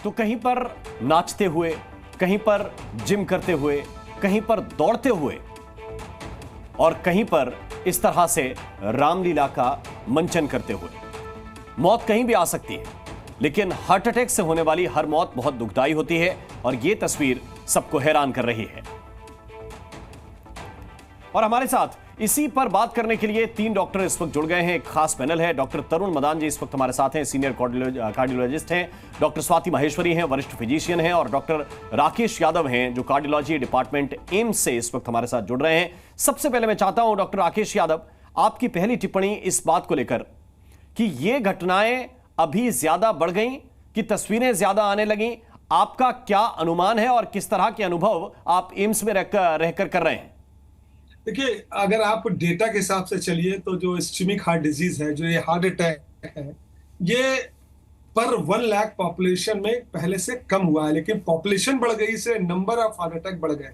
तो कहीं पर नाचते हुए, कहीं पर जिम करते हुए, कहीं पर दौड़ते हुए और कहीं पर इस तरह से रामलीला का मंचन करते हुए। मौत कहीं भी आ सकती है, लेकिन हार्ट अटैक से होने वाली हर मौत बहुत दुखदाई होती है और यह तस्वीर सबको हैरान कर रही है। और हमारे साथ इसी पर बात करने के लिए 3 डॉक्टर इस वक्त जुड़ गए हैं। एक खास पैनल है। डॉक्टर तरुण मदान जी इस वक्त हमारे साथ हैं, सीनियर कार्डियोलॉजिस्ट हैं। डॉक्टर स्वाति माहेश्वरी हैं, वरिष्ठ फिजिशियन हैं। और डॉक्टर राकेश यादव हैं, जो कार्डियोलॉजी डिपार्टमेंट एम्स से इस वक्त हमारे साथ जुड़ रहे हैं। सबसे पहले मैं चाहता हूं डॉक्टर राकेश यादव, आपकी पहली टिप्पणी इस बात को लेकर कि ये घटनाएं अभी ज्यादा बढ़ गई, कि तस्वीरें ज्यादा आने लगी। आपका क्या अनुमान है और किस तरह के अनुभव आप एम्स में रहकर कर रहे हैं? देखिए, अगर आप डेटा के हिसाब से चलिए तो जो इस्केमिक हार्ट डिजीज है, जो ये हार्ट अटैक है, ये पर 1 लाख पॉपुलेशन में पहले से कम हुआ है, लेकिन पॉपुलेशन बढ़ गई से नंबर ऑफ हार्ट अटैक बढ़ गए।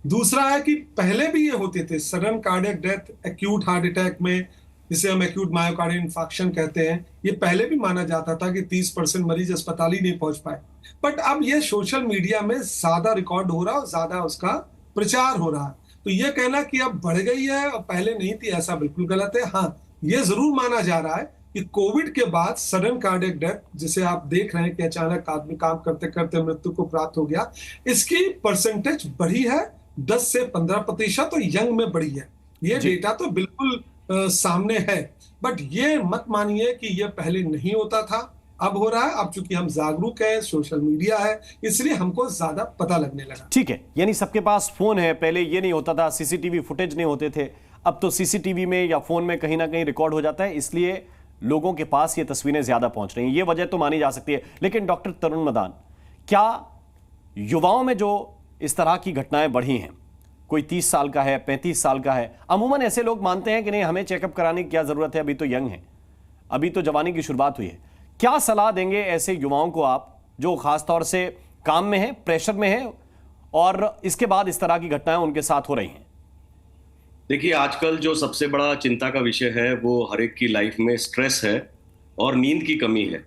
दूसरा है कि पहले भी ये होते थे sudden cardiac death, acute heart attack में, जिसे हम एक्यूट मायोकार्डियल इंफार्क्शन कहते हैं, ये पहले भी माना जाता था कि 30% मरीज अस्पताल ही नहीं पहुंच पाए। बट अब ये सोशल मीडिया में ज्यादा रिकॉर्ड हो रहा है और ज्यादा उसका प्रचार हो रहा है। तो ये कहना कि अब बढ़ गई है और पहले नहीं थी, ऐसा बिल्कुल गलत है। हाँ, ये जरूर माना जा रहा है कि कोविड के बाद सडन कार्डियक डेथ, जिसे आप देख रहे हैं कि अचानक आदमी काम करते करते मृत्यु को प्राप्त हो गया, इसकी परसेंटेज बढ़ी है 10 से 15% और यंग में बढ़ी है। ये डेटा तो बिल्कुल सामने है। बट ये मत मानिए कि ये पहले नहीं होता था, अब हो रहा है। अब चूंकि हम जागरूक है, सोशल मीडिया है, इसलिए हमको ज्यादा पता लगने लगा। ठीक है, यानी सबके पास फोन है। पहले ये नहीं होता था, सीसीटीवी फुटेज नहीं होते थे। अब तो सीसीटीवी में या फोन में कहीं ना कहीं रिकॉर्ड हो जाता है, इसलिए लोगों के पास ये तस्वीरें ज्यादा पहुंच रही हैं। ये वजह तो मानी जा सकती है। लेकिन डॉक्टर तरुण मदान, क्या युवाओं में जो इस तरह की घटनाएं बढ़ी हैं, कोई 30 साल का है, 35 साल का है, अमूमन ऐसे लोग मानते हैं कि नहीं, हमें चेकअप कराने की क्या जरूरत है, अभी तो यंग है, अभी तो जवानी की शुरुआत हुई है। क्या सलाह देंगे ऐसे युवाओं को आप, जो खासतौर से काम में हैं, प्रेशर में हैं और इसके बाद इस तरह की घटनाएं उनके साथ हो रही हैं? देखिए, आजकल जो सबसे बड़ा चिंता का विषय है वो हर एक की लाइफ में स्ट्रेस है और नींद की कमी है।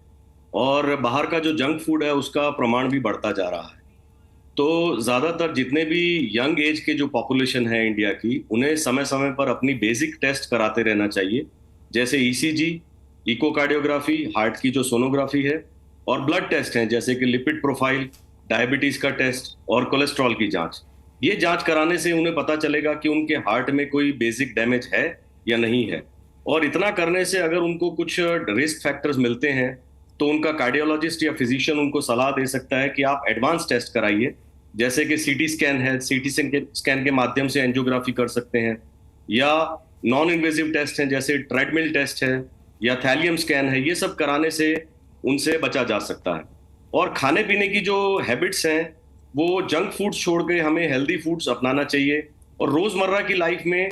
और बाहर का जो जंक फूड है उसका प्रमाण भी बढ़ता जा रहा है। तो ज़्यादातर जितने भी यंग एज के जो पॉपुलेशन है इंडिया की, उन्हें समय समय पर अपनी बेसिक टेस्ट कराते रहना चाहिए, जैसे ईसीजी, इकोकार्डियोग्राफी, हार्ट की जो सोनोग्राफी है, और ब्लड टेस्ट हैं जैसे कि लिपिड प्रोफाइल, डायबिटीज का टेस्ट और कोलेस्ट्रॉल की जांच। ये जांच कराने से उन्हें पता चलेगा कि उनके हार्ट में कोई बेसिक डैमेज है या नहीं है। और इतना करने से अगर उनको कुछ रिस्क फैक्टर्स मिलते हैं तो उनका कार्डियोलॉजिस्ट या फिजिशियन उनको सलाह दे सकता है कि आप एडवांस टेस्ट कराइए, जैसे कि सीटी स्कैन है, सीटी स्कैन के माध्यम से एंजियोग्राफी कर सकते हैं, या नॉन इन्वेजिव टेस्ट हैं जैसे ट्रेडमिल टेस्ट है या थैलियम स्कैन है। ये सब कराने से उनसे बचा जा सकता है। और खाने पीने की जो हैबिट्स हैं, वो जंक फूड्स छोड़ के हमें हेल्दी फूड्स अपनाना चाहिए। और रोजमर्रा की लाइफ में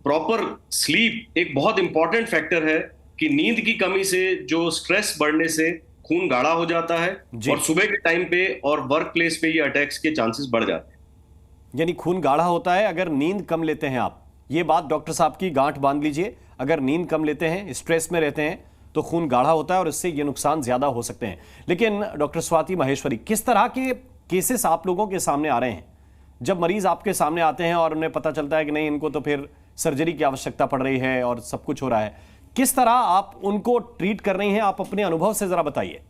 प्रॉपर स्लीप एक बहुत इंपॉर्टेंट फैक्टर है कि नींद की कमी से जो स्ट्रेस बढ़ने से खून गाढ़ा हो जाता है और सुबह के टाइम पे और वर्क प्लेस पे ये अटैक्स के चांसेस बढ़ जाते हैं। यानी खून गाढ़ा होता है अगर नींद कम लेते हैं आप। ये बात डॉक्टर साहब की गांठ बांध लीजिए। अगर नींद कम लेते हैं, स्ट्रेस में रहते हैं, तो खून गाढ़ा होता है और इससे ये नुकसान ज्यादा हो सकते हैं। लेकिन डॉक्टर स्वाति माहेश्वरी, किस तरह के केसेस आप लोगों के सामने आ रहे हैं जब मरीज आपके सामने आते हैं और उन्हें पता चलता है कि नहीं, इनको तो फिर सर्जरी की आवश्यकता पड़ रही है और सब कुछ हो रहा है? किस तरह आप उनको ट्रीट कर रही हैं? आप अपने अनुभव से जरा बताइए।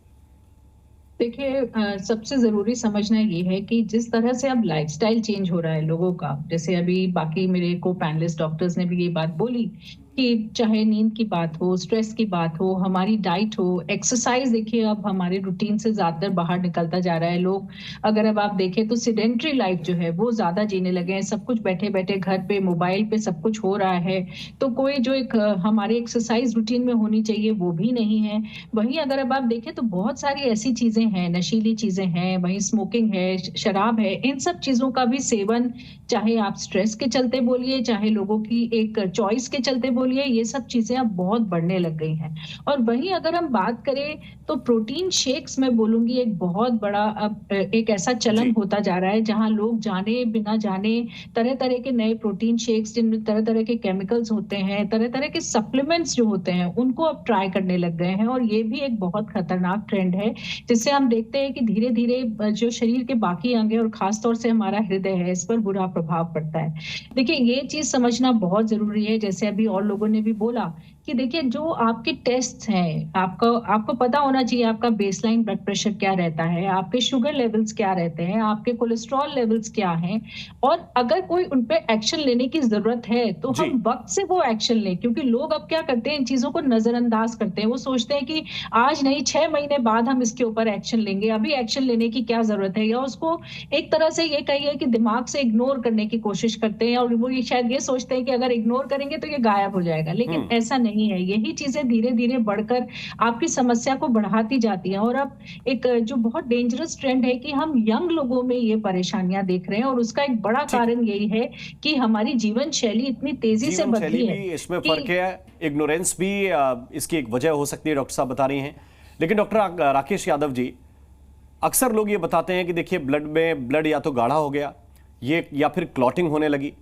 देखिए, सबसे ज़रूरी समझना ये है कि जिस तरह से अब लाइफ़स्टाइल चेंज हो रहा है लोगों का, जैसे अभी बाकी मेरे को पैनलिस्ट डॉक्टर्स ने भी ये बात बोली कि चाहे नींद की बात हो, स्ट्रेस की बात हो, हमारी डाइट हो, एक्सरसाइज़, देखिए अब हमारे रूटीन से ज़्यादा बाहर निकलता जा रहा है लोग। अगर अब आप देखें तो सेडेंटरी लाइफ़ जो है वो ज़्यादा जीने लगे हैं। सब कुछ बैठे-बैठे घर पे, मोबाइल पे सब कुछ हो रहा है। तो कोई जो एक हमारे एक्सरसाइज़ रूटीन में होनी चाहिए वो भी नहीं है। वहीं अगर अब आप देखें तो बहुत सारी ऐसी चीज़ें हैं, नशीली चीज़ें हैं, वहीं स्मोकिंग है, शराब है, इन सब चीज़ों का भी सेवन, चाहे आप स्ट्रेस के चलते बोलिए, चाहे लोगों की एक चॉइस के चलते बोलिए, बोलिए, ये सब चीजें अब बहुत बढ़ने लग गई हैं। और वहीं अगर हम बात करें तो प्रोटीन शेक्स मैं बोलूंगी एक बहुत बड़ा अब एक ऐसा चलन जी। होता जा रहा है जहां लोग जाने बिना जाने तरह तरह के नए प्रोटीन शेक्स जिनमें तरह तरह के केमिकल्स होते हैं, तरह तरह के सप्लीमेंट्स जो होते हैं उनको अब ट्राई करने लग गए हैं। और ये भी एक बहुत खतरनाक ट्रेंड है, जिससे हम देखते हैं कि धीरे धीरे जो शरीर के बाकी अंग है और खासतौर से हमारा हृदय है, इस पर बुरा प्रभाव पड़ता है। देखिए, ये चीज समझना बहुत जरूरी है, जैसे अभी और लोगों ने भी बोला कि देखिए जो आपके टेस्ट हैं, आपको पता होना चाहिए आपका बेसलाइन ब्लड प्रेशर क्या रहता है, आपके शुगर लेवल्स क्या रहते हैं, आपके कोलेस्ट्रॉल लेवल्स क्या हैं, और अगर कोई उन पे एक्शन लेने की जरूरत है तो जी। हम वक्त से वो एक्शन लें। क्योंकि लोग अब क्या करते हैं, इन चीजों को नजरअंदाज करते हैं। वो सोचते हैं कि आज नहीं, 6 महीने बाद हम इसके ऊपर एक्शन लेंगे, अभी एक्शन लेने की क्या जरूरत है, या उसको एक तरह से ये कहिए कि दिमाग से इग्नोर करने की कोशिश करते हैं, और वो ये शायद ये सोचते हैं कि अगर इग्नोर करेंगे तो ये गायब हो जाएगा। लेकिन ऐसा नहीं है। यही चीजें धीरे धीरे बढ़कर आपकी समस्या को बढ़ाती जाती हैं। और अब एक जो बहुत डेंजरस ट्रेंड है कि हम यंग लोगों में ये परेशानियां देख रहे हैं, और उसका एक बड़ा कारण यही है कि हमारी जीवन शैली इतनी तेजी से जीवन शैली बदली भी है इसमें कि फर्क है, इग्नोरेंस भी इसकी एक वजह हो सकती है, डॉक्टर साहब बता रही हैं। लेकिन डॉक्टर राकेश यादव जी, अक्सर लोग ये बताते हैं कि देखिए ब्लड या तो गाढ़ा हो गया, ये या फिर क्लॉटिंग होने लगी।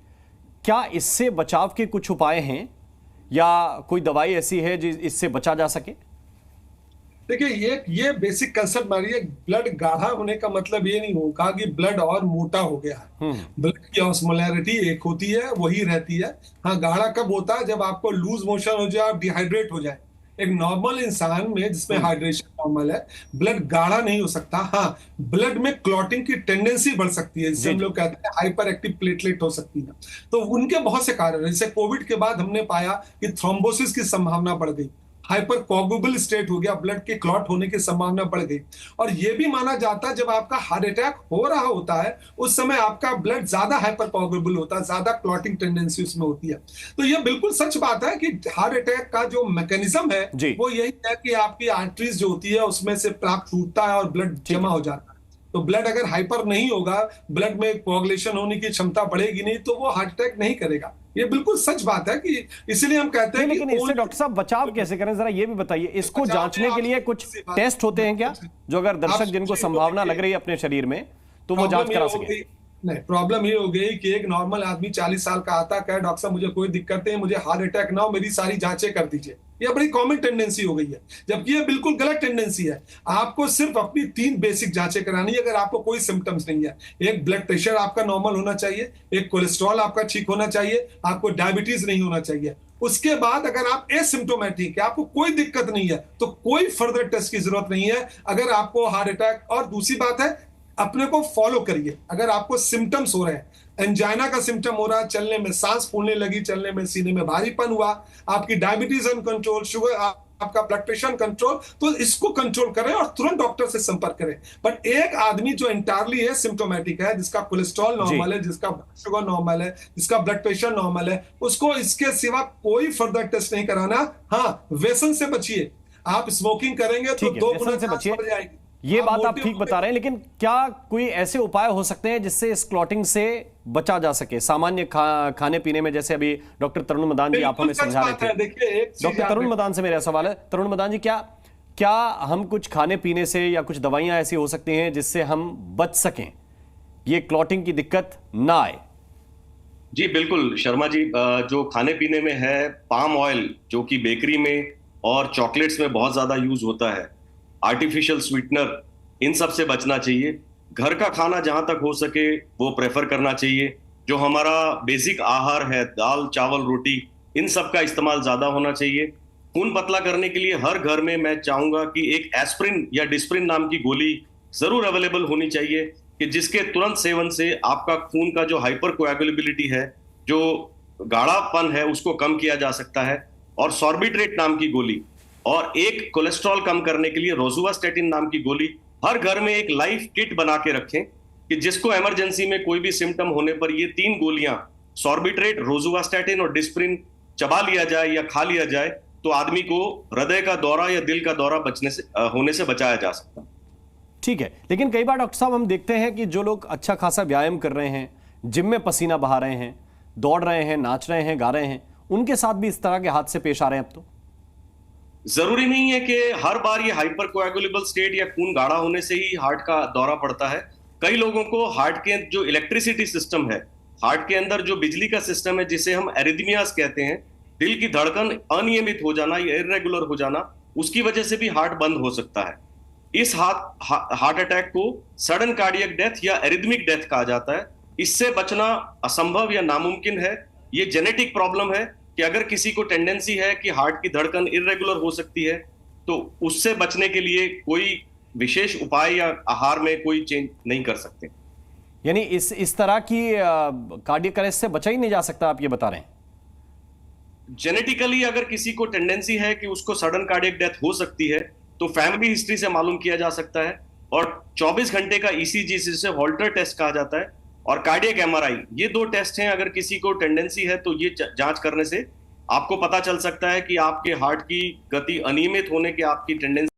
क्या इससे बचाव के कुछ उपाय हैं, या कोई दवाई ऐसी है जिस इससे बचा जा सके? देखिए, ये बेसिक कंसेप्ट मानिए, ब्लड गाढ़ा होने का मतलब ये नहीं होगा कि ब्लड और मोटा हो गया है। ब्लड की ऑस्मोलैरिटी एक होती है, वही रहती है। हाँ, गाढ़ा कब होता है? जब आपको लूज मोशन हो जाए, आप डिहाइड्रेट हो जाए। एक नॉर्मल इंसान में जिसमें हाइड्रेशन नॉर्मल है, ब्लड गाढ़ा नहीं हो सकता। हाँ, ब्लड में क्लॉटिंग की टेंडेंसी बढ़ सकती है, जिसे हम लोग कहते हैं हाइपर एक्टिव प्लेटलेट हो सकती है। तो उनके बहुत से कारण हैं। जैसे कोविड के बाद हमने पाया कि थ्रोम्बोसिस की संभावना बढ़ गई, हाइपर कोगुबल स्टेट हो गया, ब्लड के क्लॉट होने की संभावना बढ़ गई। और यह भी माना जाता है जब आपका हार्ट अटैक हो रहा होता है, उस समय आपका ब्लड ज्यादा हाइपर कोगुबल होता है, ज्यादा क्लॉटिंग टेंडेंसी उसमें होती है। तो यह बिल्कुल सच बात है कि हार्ट अटैक का जो मैकेनिज्म है वो यही है कि आपकी आर्टरीज जो होती है उसमें से प्लाक टूटता है और ब्लड जमा हो जाता है। तो ब्लड अगर हाइपर नहीं होगा, ब्लड में कोagulation होने की क्षमता बढ़ेगी नहीं, तो वो हार्ट अटैक नहीं करेगा। ये बिल्कुल सच बात है कि इसलिए हम कहते हैं कि लेकिन इससे डॉक्टर साहब बचाव कैसे करें, जरा ये भी बताइए। इसको जांचने के लिए कुछ टेस्ट होते हैं क्या, जो अगर दर्शक जिनको संभावना लग रही है अपने शरीर में, तो वो जांच करा सके? नहीं, प्रॉब्लम ये हो गई कि एक नॉर्मल आदमी 40 साल का आता, कहे डॉक्टर साहब मुझे कोई दिक्कत नहीं, मुझे हार्ट अटैक ना हो, मेरी सारी जांचें कर दीजिए। ये बड़ी कॉमन टेंडेंसी हो गई है, जबकि ये बिल्कुल गलत टेंडेंसी है। आपको सिर्फ अपनी 3 बेसिक जांचें करानी है अगर आपको कोई सिम्टम्स नहीं है। एक, ब्लड प्रेशर आपका नॉर्मल होना चाहिए, एक कोलेस्ट्रॉल आपका ठीक होना चाहिए, आपको डायबिटीज नहीं होना चाहिए। उसके बाद अगर आप एसिम्प्टोमेटिक है, आपको कोई दिक्कत नहीं है, तो कोई फर्दर टेस्ट की जरूरत नहीं है अगर आपको हार्ट अटैक। और दूसरी बात है, अपने को फॉलो करिए। अगर आपको सिम्टम्स हो रहे हैं, एंजाइना का सिम्टम हो रहा है, चलने में सांस फूलने लगी, चलने में सीने में भारीपन हुआ, आपकी डायबिटीज अनकंट्रोल, शुगर, आपका ब्लड प्रेशर कंट्रोल, तो इसको कंट्रोल करें और तुरंत डॉक्टर से संपर्क करें। बट एक आदमी जो एंटायरली है सिम्टोमेटिक है, जिसका कोलेस्ट्रॉल नॉर्मल है, जिसका शुगर नॉर्मल है, जिसका ब्लड प्रेशर नॉर्मल है, उसको इसके सिवा कोई फर्दर टेस्ट नहीं कराना। हाँ, व्यसन से बचिए। आप स्मोकिंग करेंगे तो 2 गुना से बचिए, बढ़ जाएगी। ये बात आप ठीक बता रहे हैं, लेकिन क्या कोई ऐसे उपाय हो सकते हैं जिससे इस क्लॉटिंग से बचा जा सके सामान्य खाने पीने में? जैसे अभी डॉक्टर तरुण मदान जी आप हमें समझा रहे थे। डॉक्टर तरुण मदान से मेरा सवाल है, तरुण मदान जी, क्या हम कुछ खाने पीने से या कुछ दवाइयां ऐसी हो सकती हैं जिससे हम बच सकें, ये क्लॉटिंग की दिक्कत ना आए? जी बिल्कुल शर्मा जी, जो खाने पीने में है, पाम ऑयल जो कि बेकरी में और चॉकलेट्स में बहुत ज्यादा यूज होता है, आर्टिफिशियल स्वीटनर, इन सब से बचना चाहिए। घर का खाना जहां तक हो सके वो प्रेफर करना चाहिए। जो हमारा बेसिक आहार है, दाल चावल रोटी, इन सब का इस्तेमाल ज्यादा होना चाहिए। खून पतला करने के लिए हर घर में मैं चाहूंगा कि एक एस्प्रिन या डिस्प्रिन नाम की गोली जरूर अवेलेबल होनी चाहिए, कि जिसके तुरंत सेवन से आपका खून का जो हाइपर कोएगुलेबिलिटी है, जो गाढ़ापन है, उसको कम किया जा सकता है। और सॉर्बिट्रेट नाम की गोली, और एक कोलेस्ट्रॉल कम करने के लिए रोजुवास्टैटिन नाम की गोली हर घर में एक लाइफ किट बना के रखें, कि जिसको इमरजेंसी में कोई भी सिम्टम होने पर ये 3 गोलियां, सॉर्बिट्रेट, रोजुवास्टैटिन और डिस्प्रिन, चबा लिया जाए या खा लिया जाए, तो आदमी को हृदय का दौरा या दिल का दौरा होने से बचाया जा सकता है। ठीक है, लेकिन कई बार डॉक्टर साहब हम देखते हैं कि जो लोग अच्छा खासा व्यायाम कर रहे हैं, जिम में पसीना बहा रहे हैं, दौड़ रहे हैं, नाच रहे हैं, गा रहे हैं, उनके साथ भी इस तरह के हादसे पेश आ रहे हैं अब तो? जरूरी नहीं है कि हर बार ये हाइपर कोएगुलेबल स्टेट या खून गाढ़ा होने से ही हार्ट का दौरा पड़ता है। कई लोगों को हार्ट के जो इलेक्ट्रिसिटी सिस्टम है, हार्ट के अंदर जो बिजली का सिस्टम है जिसे हम एरिथमियास कहते हैं, दिल की धड़कन अनियमित हो जाना या इरेगुलर हो जाना, उसकी वजह से भी हार्ट बंद हो सकता है। इस हार्ट अटैक को सडन कार्डियक डेथ या एरिथमिक डेथ कहा जाता है। इससे बचना असंभव या नामुमकिन है। ये जेनेटिक प्रॉब्लम है कि अगर किसी को टेंडेंसी है कि हार्ट की धड़कन इरेगुलर हो सकती है, तो उससे बचने के लिए कोई विशेष उपाय या आहार में कोई चेंज नहीं कर सकते। यानी इस तरह की कार्डियक अरेस्ट से बचा ही नहीं जा सकता, आप ये बता रहे हैं? जेनेटिकली अगर किसी को टेंडेंसी है कि उसको सडन कार्डियक डेथ हो सकती है, तो फैमिली हिस्ट्री से मालूम किया जा सकता है। और 24 घंटे का ईसीजी, जिसे हॉल्टर टेस्ट कहा जाता है, और कार्डियक एमआरआई, ये 2 टेस्ट हैं। अगर किसी को टेंडेंसी है तो ये जांच करने से आपको पता चल सकता है कि आपके हार्ट की गति अनियमित होने की आपकी टेंडेंसी